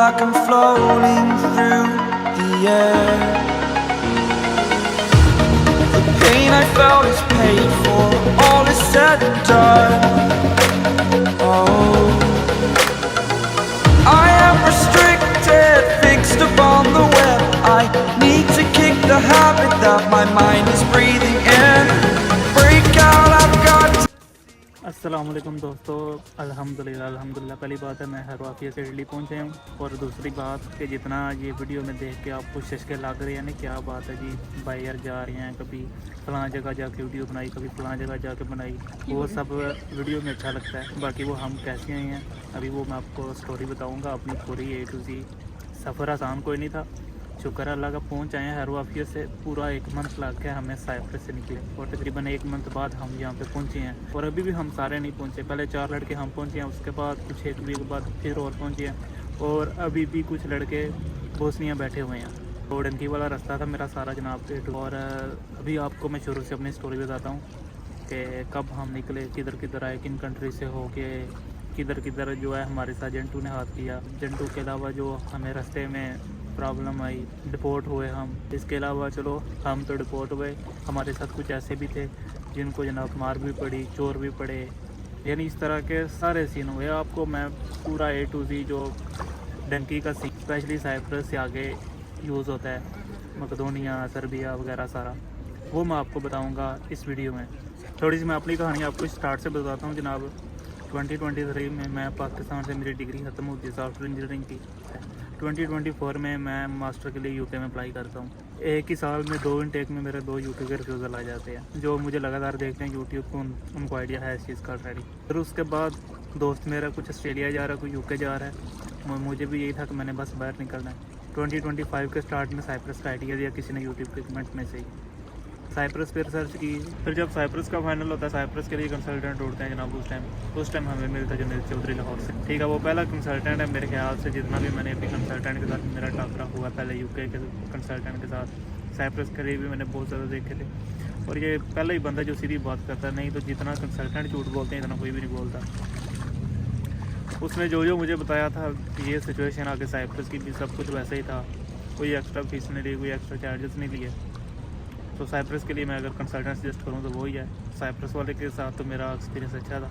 like I'm floating through the air. The pain I felt is paid for, all is said and done. Oh, I am restricted, fixed upon the web. I need to kick the habit that my mind is breathing in. Break out, I've got to... अस्सलामुअलैकुम दोस्तों, अल्हम्दुलिल्लाह पहली बात है मैं हर वाक़िया से दिल्ली पहुँचे हूँ। और दूसरी बात कि जितना ये वीडियो में देख के आपको शशके लग रहे हैं ना, क्या बात है जी, भाई यार जा रहे हैं, कभी फलां जगह जाके वीडियो बनाई, कभी फलां जगह जाके बनाई, वो सब वीडियो में अच्छा लगता है। बाकी वो हम कैसे आए हैं अभी वो मैं आपको स्टोरी बताऊँगा अपनी पूरी A to Z। सफ़र आसान कोई नहीं था, शुक्र अल्लाह का पहुंच आए हैं हर वाफिया से। पूरा 1 मंथ लग गया हमें साइप्रस से निकले और तकरीबन 1 मंथ बाद हम यहाँ पे पहुंचे हैं। और अभी भी हम सारे नहीं पहुंचे, पहले 4 लड़के हम पहुंचे हैं, उसके बाद कुछ 1 वीक बाद फिर और पहुंचे हैं, और अभी भी कुछ लड़के बोस्निया बैठे हुए हैं। तो डंकी वाला रास्ता था मेरा सारा जनाब पे। और अभी आपको मैं शुरू से अपनी स्टोरी बताता हूँ कि कब हम निकले, किधर किधर आए, किन कंट्री से हो के किधर किधर जो है हमारे साथ जंटू ने हाथ किया। जंटू के अलावा जो हमें रास्ते में प्रॉब्लम आई, डिपोर्ट हुए हम। इसके अलावा चलो हम तो डिपोर्ट हुए, हमारे साथ कुछ ऐसे भी थे जिनको जनाब मार भी पड़ी, चोर भी पड़े, यानी इस तरह के सारे सीन हुए। आपको मैं पूरा A to Z जो डंकी का सीन स्पेशली साइप्रस से आगे यूज़ होता है, मकदोनिया, सर्बिया वगैरह सारा, वो मैं आपको बताऊँगा इस वीडियो में। थोड़ी सी मैं अपनी कहानी आपको स्टार्ट से बताता हूँ जनाब। 2023 में मैं पाकिस्तान से मेरी डिग्री ख़त्म होती है सॉफ्टवेयर इंजीनियरिंग की। 2024 में मैं मास्टर के लिए यूके में अप्लाई करता हूँ। एक ही साल में 2 इनटेक में मेरे 2 यूके के रिफ्यूज़ल आ जाते हैं। जो मुझे लगातार देखते हैं यूट्यूब को उनको आइडिया है इस चीज़ का ऑलरेडी। फिर उसके बाद दोस्त मेरा कुछ ऑस्ट्रेलिया जा रहा है, कोई यूके जा रहा है, मुझे भी यही था कि मैंने बस बाहर निकलना है। 2025 के स्टार्ट में साइप्रस का आइडिया दिया किसी ने यूट्यूब के कमेंट में से ही। साइप्रस पे रिसर्च की, फिर जब साइप्रस का फाइनल होता है, साइप्रस के लिए कंसल्टेंट ढूंढते हैं जनाब। उस टाइम हमें मिलता है जुनैद चौधरी लाहौर से। ठीक है, वो पहला कंसल्टेंट है मेरे ख्याल से, जितना भी मैंने अपनी कंसल्टेंट के साथ मेरा टाकरा हुआ, पहले यूके के कंसल्टेंट के साथ, साइप्रस के लिए भी मैंने बहुत ज़्यादा देखे थे। और ये पहला ही बंदा जो सीधी बात करता है, नहीं तो जितना कंसल्टेंट झूठ बोलते हैं इतना कोई भी नहीं बोलता। उसने जो मुझे बताया था ये सिचुएशन आगे साइप्रस की भी सब कुछ वैसे ही था, कोई एक्स्ट्रा फीस नहीं ली, कोई एक्स्ट्रा चार्जेस नहीं लिए। तो साइप्रस के लिए मैं अगर कंसल्टेंट सजेस्ट करूँ तो वही है। साइप्रस वाले के साथ तो मेरा एक्सपीरियंस अच्छा था,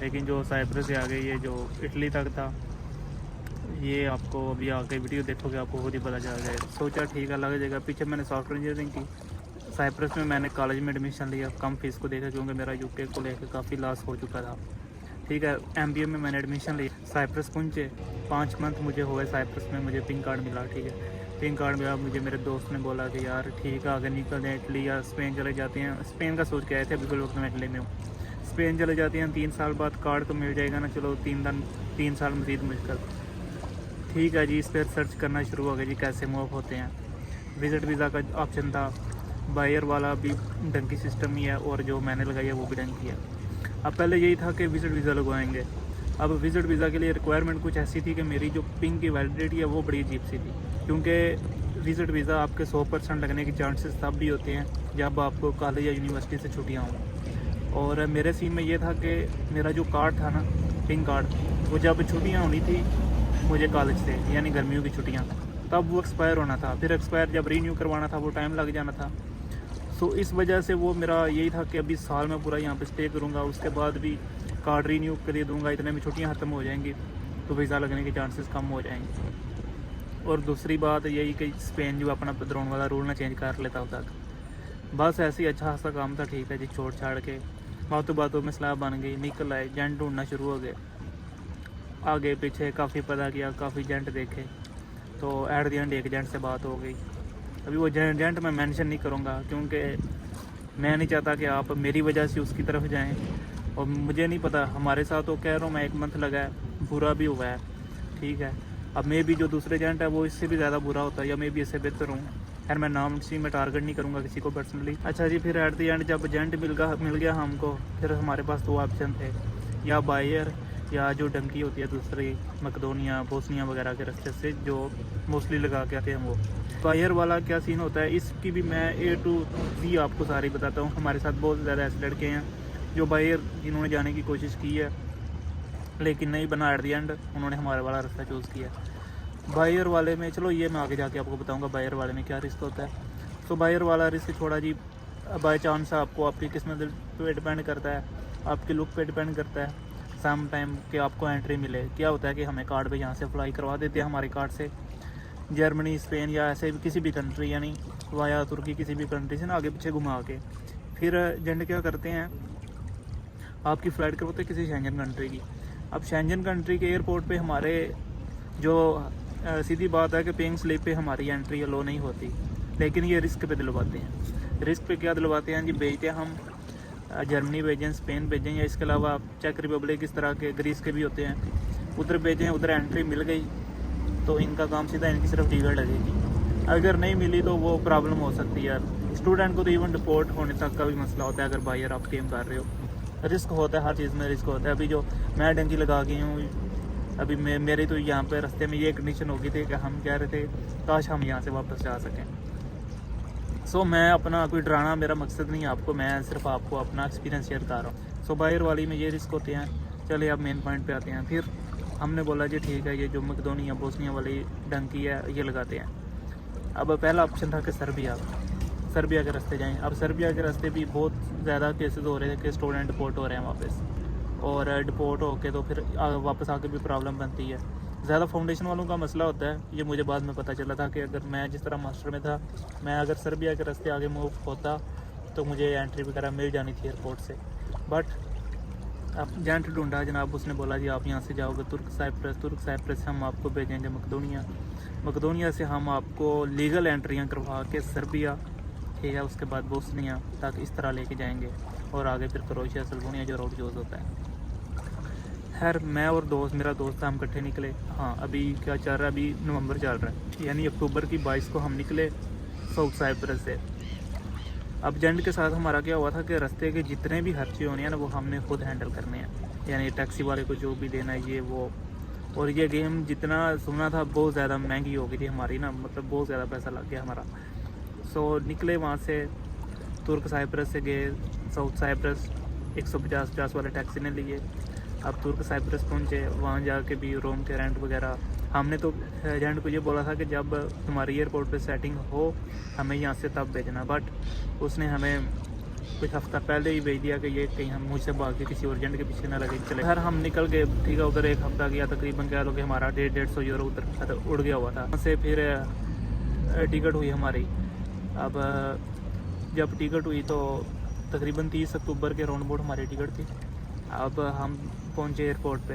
लेकिन जो साइप्रस से आगे ये जो इटली तक था, ये आपको अभी आगे वीडियो देखोगे आपको खुद ही पता चल जाएगा। सोचा ठीक है लग जाएगा। पीछे मैंने सॉफ्टवेयर इंजीनियरिंग की, साइप्रस में मैंने कॉलेज में एडमिशन लिया, कम फीस को देखा क्योंकि मेरा यूके को लेकर काफ़ी लॉस हो चुका था। ठीक है, MBA में मैंने एडमिशन लिया, साइप्रस पहुँचे, 5 मंथ मुझे हुए साइप्रस में, मुझे पिंक कार्ड मिला। ठीक है, पिंक कार्ड मिला मुझे, मेरे दोस्त ने बोला कि यार ठीक है आगे निकल जाए, इटली या स्पेन चले जाते हैं। स्पेन का सोच के आए थे, बिल्कुल वक्त में इटली में हूँ। स्पेन चले जाते हैं, 3 साल बाद कार्ड तो मिल जाएगा ना, चलो 3 साल मजीद मुश्किल। ठीक है जी, इस पर सर्च करना शुरू हो गया जी कैसे मूव होते हैं। विज़िट वीज़ा का ऑप्शन था, बायर वाला भी डंकी सिस्टम ही है, और जो मैंने लगाई है वो भी डंकी है। अब पहले यही था कि विज़िट वीज़ा लगवाएंगे। अब विज़िट वीज़ा के लिए रिक्वायरमेंट कुछ ऐसी थी कि मेरी जो पिंक की वैलिडिटी है वो बड़ी अजीब सी थी, क्योंकि विज़िट वीज़ा आपके 100% लगने के चांसेस तब भी होते हैं जब आपको कॉलेज या यूनिवर्सिटी से छुट्टियाँ हों। और मेरे सीन में ये था कि मेरा जो कार्ड था ना, पिंक कार्ड, वो जब छुट्टियाँ होनी थी मुझे कॉलेज से, यानी गर्मियों की छुट्टियाँ, तब वो एक्सपायर होना था। फिर एक्सपायर जब रीन्यू करवाना था वो टाइम लग जाना था। सो इस वजह से वो मेरा यही था कि अभी साल में पूरा यहाँ पे स्टे करूँगा, उसके बाद भी कार्ड रीन्यू कर दूँगा, इतने में छुट्टियाँ ख़त्म हो जाएंगी तो वीज़ा लगने के चांसेस कम हो जाएंगे। और दूसरी बात यही कि स्पेन जो अपना पद्रोन वाला रूल ना चेंज कर लेता होता। बस ऐसे ही अच्छा खासा काम था। ठीक है जी, छोड़ छाड़ के बातों में सलाह बन गई, निकल आए, जेंट ढूंढना शुरू हो गए। आगे पीछे काफ़ी पता किया, काफ़ी जेंट देखे, तो एट द एंड एक जेंट से बात हो गई। अभी वो जेंट मैं मेंशन नहीं करूँगा क्योंकि मैं नहीं चाहता कि आप मेरी वजह से उसकी तरफ जाएं। और मुझे नहीं पता, हमारे साथ तो कह रहा हूँ मैं 1 मंथ लगा है, बुरा भी हुआ है। ठीक है, अब मे भी जो दूसरे एजेंट है वो इससे भी ज़्यादा बुरा होता है, या मे भी इससे बेहतर हूँ। खैर मैं नाम सी में टारगेट नहीं करूँगा किसी को पर्सनली। अच्छा जी, फिर एट द एंड जब एजेंट मिल गया हमको, फिर हमारे पास 2 ऑप्शन थे, या बायर या जो डंकी होती है दूसरी, मकदोनिया, बोस्निया वगैरह के रास्ते से जो मोस्टली लगा के आते हैं वो। बायर वाला क्या सीन होता है, इसकी भी मैं A to Z आपको सारी बताता हूँ। हमारे साथ बहुत ज़्यादा ऐसे लड़के हैं जो बायर जिन्होंने जाने की कोशिश की है लेकिन नहीं बना, एट द एंड उन्होंने हमारे वाला रास्ता चूज़ किया। बायर वाले में चलो ये मैं आगे जाके आपको बताऊंगा बायर वाले में क्या रिस्क होता है। तो बायर वाला रिस्क थोड़ा जी बाई चांस आपको आपकी किस्मत पे डिपेंड करता है, आपके लुक पे डिपेंड करता है। सम टाइम कि आपको एंट्री मिले, क्या होता है कि हमें कार्ड पे यहाँ से अप्लाई करवा देते हैं हमारे कार्ड से जर्मनी, स्पेन या ऐसे भी किसी भी कंट्री यानी वाया तुर्की किसी भी कंट्री से ना आगे पीछे घुमा के फिर एजेंट क्या करते हैं आपकी फ़्लाइट करवाते हैं किसी शेंजन कंट्री की। अब शेंजन कंट्री के एयरपोर्ट पे हमारे जो सीधी बात है कि पेइंग स्लिप पे हमारी एंट्री अलो नहीं होती, लेकिन ये रिस्क पे दिलवाते हैं। रिस्क पे क्या दिलवाते हैं जी, भेजते हैं हम जर्मनी भेजें, स्पेन भेजें या इसके अलावा चेक रिपब्लिक इस तरह के ग्रीस के भी होते हैं, उधर भेजें, उधर एंट्री मिल गई तो इनका काम सीधा इनकी सिर्फ टिकट लगेगी। अगर नहीं मिली तो वो प्रॉब्लम हो सकती है। स्टूडेंट को तो इवन डिपोर्ट होने तक का भी मसला होता है अगर बायर आप क्लेम कर रहे हो। रिस्क होता है, हर चीज़ में रिस्क होता है। अभी जो मैं डंकी लगा गई हूँ, अभी मेरी तो यहाँ पे रास्ते में ये कंडीशन हो गई थी कि हम कह रहे थे काश हम यहाँ से वापस जा सकें। सो मैं अपना कोई डराना मेरा मकसद नहीं है आपको, मैं सिर्फ आपको अपना एक्सपीरियंस शेयर कर रहा हूँ। सो बायर वाली में ये रिस्क होते हैं। चलिए अब मेन पॉइंट पे आते हैं। फिर हमने बोला जी ठीक है, ये जो मकदोनिया बोस्निया वाली डंकी है ये लगाते हैं। अब पहला ऑप्शन था कि सर्बिया के रास्ते जाएँ। अब सर्बिया के रास्ते भी बहुत ज़्यादा केसेस हो रहे हैं कि स्टूडेंट डिपोर्ट हो रहे हैं वापस, और डिपोर्ट होके तो फिर वापस आके भी प्रॉब्लम बनती है। ज़्यादा फाउंडेशन वालों का मसला होता है। ये मुझे बाद में पता चला था कि अगर मैं जिस तरह मास्टर में था, मैं अगर सर्बिया के रास्ते आगे मूव होता तो मुझे एंट्री वगैरह मिल जानी थी एयरपोर्ट से। बट अब एजेंट ढूंढा जनाब, उसने बोला जी आप यहाँ से जाओगे तुर्क साइप्रस से हम आपको भेजेंगे मकदोनिया से हम आपको लीगल एंट्रियाँ करवा के सर्बिया, ठीक है, उसके बाद बोस्निया तक इस तरह लेके जाएंगे और आगे फिर क्रोएशिया, अल्बानिया जो रोड यूज़ होता है। खैर मैं और मेरा दोस्त था, हम इकट्ठे निकले। हाँ अभी क्या चल रहा है, अभी नवंबर चल रहा है, यानी अक्टूबर की 22 को हम निकले साउथ साइप्रस से। अब एजेंट के साथ हमारा क्या हुआ था कि रास्ते के जितने भी खर्चे होने हैं ना वो हमने खुद हैंडल करने हैं, यानी टैक्सी वाले को जो भी देना है ये वो। और ये गेम जितना सुना था बहुत ज़्यादा महंगी हो गई थी हमारी ना, मतलब बहुत ज़्यादा पैसा लग गया हमारा। सो निकले वहाँ से तुर्क साइप्रस से गए साउथ साइप्रस, 150 वाले टैक्सी ने लिए। अब तुर्क साइप्रस पहुँचे, वहाँ जाके भी रूम के रेंट वगैरह हमने तो एजेंट को ये बोला था कि जब तुम्हारी एयरपोर्ट पे सेटिंग हो हमें यहाँ से तब भेजना, बट उसने हमें कुछ हफ्ता पहले ही भेज दिया कि ये कहीं हम मुझसे भाग के किसी और एजेंट के पीछे ना लगे चले। खैर हम निकल गए, ठीक है, उधर एक हफ्ता गया, तकरीबन कह लो कि हमारा 150 यूरो उधर उड़ गया हुआ था। वहाँ से फिर टिकट हुई हमारी। अब जब टिकट हुई तो तकरीबन 30 अक्टूबर के राउंड अबाउट हमारी टिकट थी। अब हम पहुँचे एयरपोर्ट पे,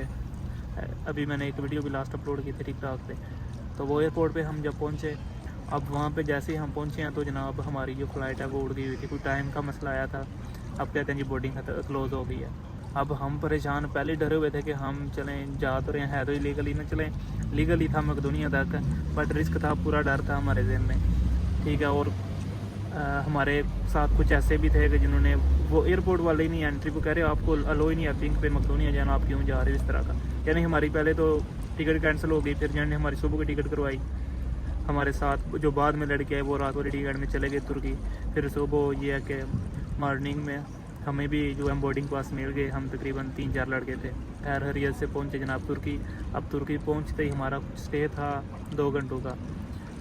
अभी मैंने एक वीडियो भी लास्ट अपलोड की थी टिकटॉक पे। तो वो एयरपोर्ट पे हम जब पहुँचे, अब वहाँ पे जैसे ही हम पहुँचे हैं तो जनाब हमारी जो फ़्लाइट है वो उड़ गई हुई थी, कोई टाइम का मसला आया था। अब कहते हैं जी बोर्डिंग क्लोज़ हो गई है। अब हम परेशान, पहले डरे हुए थे कि हम चलें, जा तो रहे हैं तो इलीगली ना चलें, लीगली था मकदोनिया तक, बट रिस्क था, पूरा डर था हमारे ज़हन में, ठीक है। और हमारे साथ कुछ ऐसे भी थे कि जिन्होंने, वो एयरपोर्ट वाले ही नहीं एंट्री को कह रहे आपको अलो ही नहीं है पिंक पे मकदोनिया जाना, आप क्यों जा रहे हो, इस तरह का। यानी हमारी पहले तो टिकट कैंसिल हो गई, फिर जिन्होंने हमारी सुबह की टिकट करवाई हमारे साथ, जो बाद में लड़के आए वो रात वाली टिकट में चले गए तुर्की। फिर सुबह ये है कि मॉर्निंग में हमें भी जो है बोर्डिंग पास मिल गए, हम तकरीबन 3-4 लड़के थे। खैर हरियत से पहुँचे जनाब तुर्की। अब तुर्की पहुँचते ही हमारा स्टे था 2 घंटों का।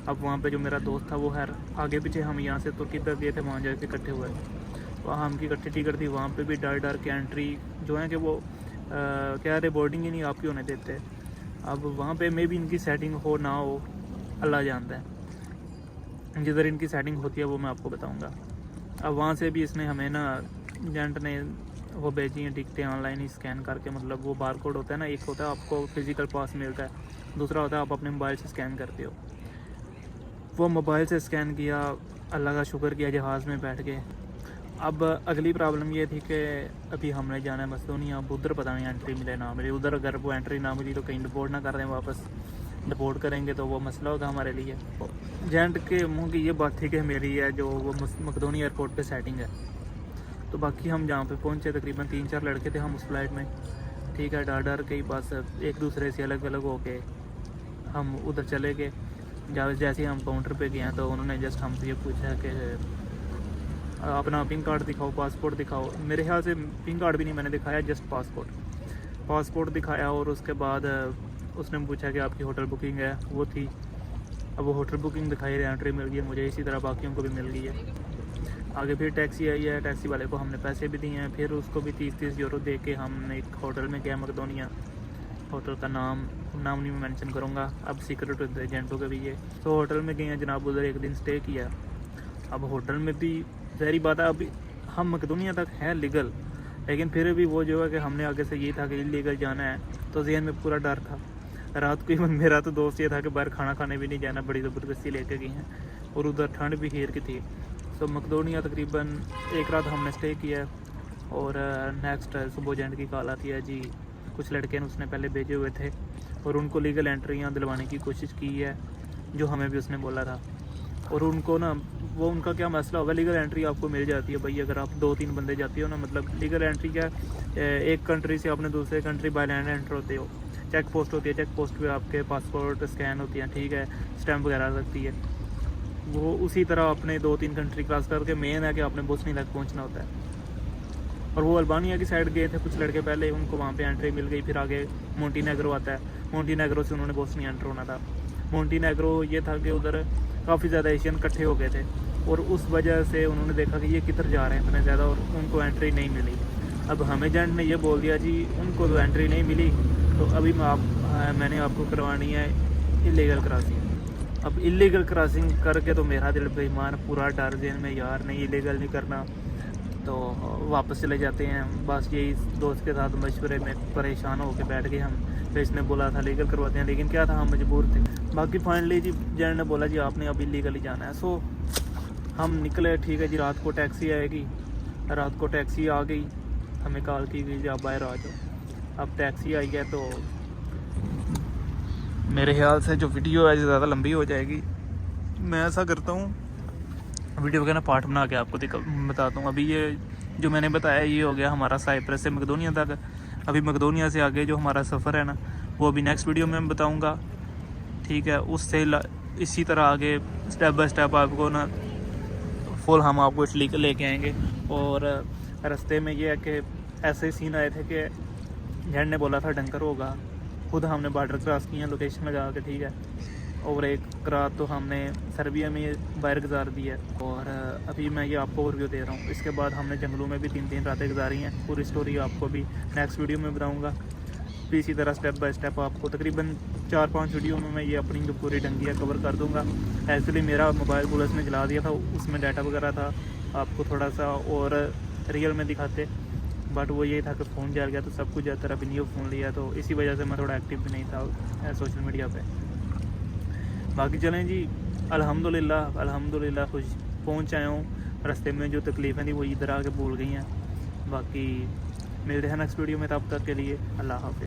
अब वहाँ पे जो मेरा दोस्त था वो खैर आगे पीछे, हम यहाँ से तुर्की तक गए थे, वहाँ जाके इकट्ठे हुए। वहाँ हमकी इकट्ठी टिकट थी, वहाँ पे भी डर के एंट्री जो है कि वो क्या रहे बोर्डिंग ही नहीं आपकी होने देते। अब वहाँ पे मे भी इनकी सेटिंग हो ना हो, अल्लाह जानता है। जिधर इनकी सेटिंग होती है वो मैं आपको बताऊँगा। अब वहाँ से भी इसने हमें ना, एजेंट ने वो भेजी हैं टिकटें ऑनलाइन ही स्कैन करके, मतलब वो बार कोड होता है ना, एक होता है आपको फिज़िकल पास मिलता है, दूसरा होता है आप अपने मोबाइल से स्कैन करते हो। वो मोबाइल से स्कैन किया, अल्लाह का शुक्र किया, जहाज़ में बैठ गए। अब अगली प्रॉब्लम ये थी कि अभी हमने जाना है मकदोनिया, अब उधर पता नहीं एंट्री मिले ना मिले, उधर अगर वो एंट्री ना मिली तो कहीं डिपोर्ट ना कर दें, वापस डिपोर्ट करेंगे तो वो मसला होगा हमारे लिए। एजेंट के मुंह की ये बात थी कि मेरी है जो वो मकदोनिया एयरपोर्ट पे सेटिंग है। तो बाकी हम जहाँ पे पहुँचे तकरीबन 3-4 लड़के थे हम उस फ्लाइट में, ठीक है, डर के ही बस एक दूसरे से अलग अलग होके हम उधर चले गए। जैसे ही हम काउंटर पे गए तो उन्होंने जस्ट हमसे ये पूछा कि अपना पिन कार्ड दिखाओ, पासपोर्ट दिखाओ। मेरे ख्याल से पिन कार्ड भी नहीं मैंने दिखाया, जस्ट पासपोर्ट दिखाया। और उसके बाद उसने पूछा कि आपकी होटल बुकिंग है, वो थी। अब वो होटल बुकिंग दिखाई रही, एंट्री मिल गई है मुझे, इसी तरह बाकियों को भी मिल गई है। आगे फिर टैक्सी आई है, टैक्सी वाले को हमने पैसे भी दिए हैं, फिर उसको भी 30-30 यूरो दे के हमने एक होटल में गया, मकदोनिया। होटल का नाम नहीं मैं मेंशन करूँगा, अब सीक्रेट एजेंटों के भी ये। तो होटल में गए हैं जनाब, उधर एक दिन स्टे किया। अब होटल में भी ज़ाहिर बात है, अभी हम मकदोनिया तक हैं लीगल, लेकिन फिर भी वो जो है कि हमने आगे से ये था कि इलीगल जाना है, तो जहन में पूरा डर था। रात को ही मेरा तो दोस्त ये था कि बाहर खाना खाने भी नहीं जाना, बड़ी ज़बरदस्ती लेके गई हैं, और उधर ठंड भी खीर की थी। तो मकदोनिया तकरीबन एक रात हमने स्टे किया, और नेक्स्ट सुबह एजेंट की कॉल आती है जी, कुछ लड़के ने उसने पहले भेजे हुए थे और उनको लीगल एंट्रियाँ दिलवाने की कोशिश की है, जो हमें भी उसने बोला था। और उनको ना वो उनका क्या मसला होगा, लीगल एंट्री आपको मिल जाती है भाई, अगर आप 2-3 बंदे जाते हो ना, मतलब लीगल एंट्री क्या, एक कंट्री से अपने दूसरे कंट्री बाय लैंड एंटर होते हो, चेक पोस्ट होती है, चेक पोस्ट पे आपके पासपोर्ट स्कैन होती हैं, ठीक है, स्टैम्प वगैरह लगती है। वो उसी तरह अपने 2-3 कंट्री क्रॉस करके मेन है कि आपने बोस्निया तक पहुँचना होता है। और वो अल्बानिया की साइड गए थे कुछ लड़के पहले, उनको वहाँ पे एंट्री मिल गई। फिर आगे मोंटीनेग्रो आता है, मोंटीनेग्रो से उन्होंने बोस्निया एंटर होना था। मोंटीनेग्रो ये था कि उधर काफ़ी ज़्यादा एशियन इकट्ठे हो गए थे, और उस वजह से उन्होंने देखा कि ये किधर जा रहे हैं इतने ज़्यादा, और उनको एंट्री नहीं मिली। अब हमें एजेंट ने ये बोल दिया जी उनको तो एंट्री नहीं मिली, तो अभी मैंने आपको करवानी है इलीगल क्रॉसिंग। अब इलीगल क्रॉसिंग करके तो मेरा दिल बेईमान, पूरा डर जेन में, यार नहीं इलीगल नहीं करना, तो वापस चले जाते हैं। बस यही दोस्त के साथ मशवरे में परेशान होकर बैठ गए हम। फिर इसने बोला था लीगल करवाते हैं, लेकिन क्या था, हम मजबूर थे। बाकी फाइनली जी जैन ने बोला जी आपने अभी लीगल ही जाना है। सो हम निकले, ठीक है जी, रात को टैक्सी आएगी। रात को टैक्सी आ गई, हमें कॉल की गई जी आप बाहर आ जाओ। अब टैक्सी आई है, तो मेरे ख्याल से जो वीडियो है ज़्यादा लंबी हो जाएगी। मैं ऐसा करता हूँ वीडियो का ना पार्ट बना के आपको बताता हूँ। अभी ये जो मैंने बताया ये हो गया हमारा साइप्रस से मकदोनिया तक। अभी मकदोनिया से आगे जो हमारा सफ़र है ना, वो अभी नेक्स्ट वीडियो में बताऊँगा, ठीक है। उससे इसी तरह आगे स्टेप बाय स्टेप आपको ना फुल हम आपको इटली के लेके आएंगे। और रास्ते में ये है कि ऐसे सीन आए थे कि झंड ने बोला था डंकर होगा, खुद हमने बॉर्डर क्रॉस किया लोकेशन लगा के, ठीक है। और एक रात तो हमने सर्बिया में बाहर गुजार दी है। और अभी मैं ये आपको ओवरव्यू दे रहा हूँ। इसके बाद हमने जंगलों में भी 3-3 रातें गुजारी हैं। पूरी स्टोरी आपको भी नेक्स्ट वीडियो में बताऊँगा। फिर इसी तरह स्टेप बाय स्टेप आपको तकरीबन 4-5 वीडियो में मैं ये अपनी जो पूरी डंगी है कवर कर दूँगा। एक्चुअली मेरा मोबाइल पुलिस ने जला दिया था, उसमें डाटा वगैरह था, आपको थोड़ा सा और रियल में दिखाते, बट वो ये था कि फ़ोन जल गया, तो सब कुछ ज़्यादा अभी न्यू फ़ोन लिया, तो इसी वजह से मैं थोड़ा एक्टिव भी नहीं था सोशल मीडिया पे। बाकी चलें जी, अल्हम्दुलिल्लाह खुश पहुँच आया हूँ। रास्ते में जो तकलीफ़ें थी वो इधर आके भूल गई हैं। बाकी मिलते हैं नेक्स्ट वीडियो में, तब तक के लिए अल्लाह हाफ़िज़।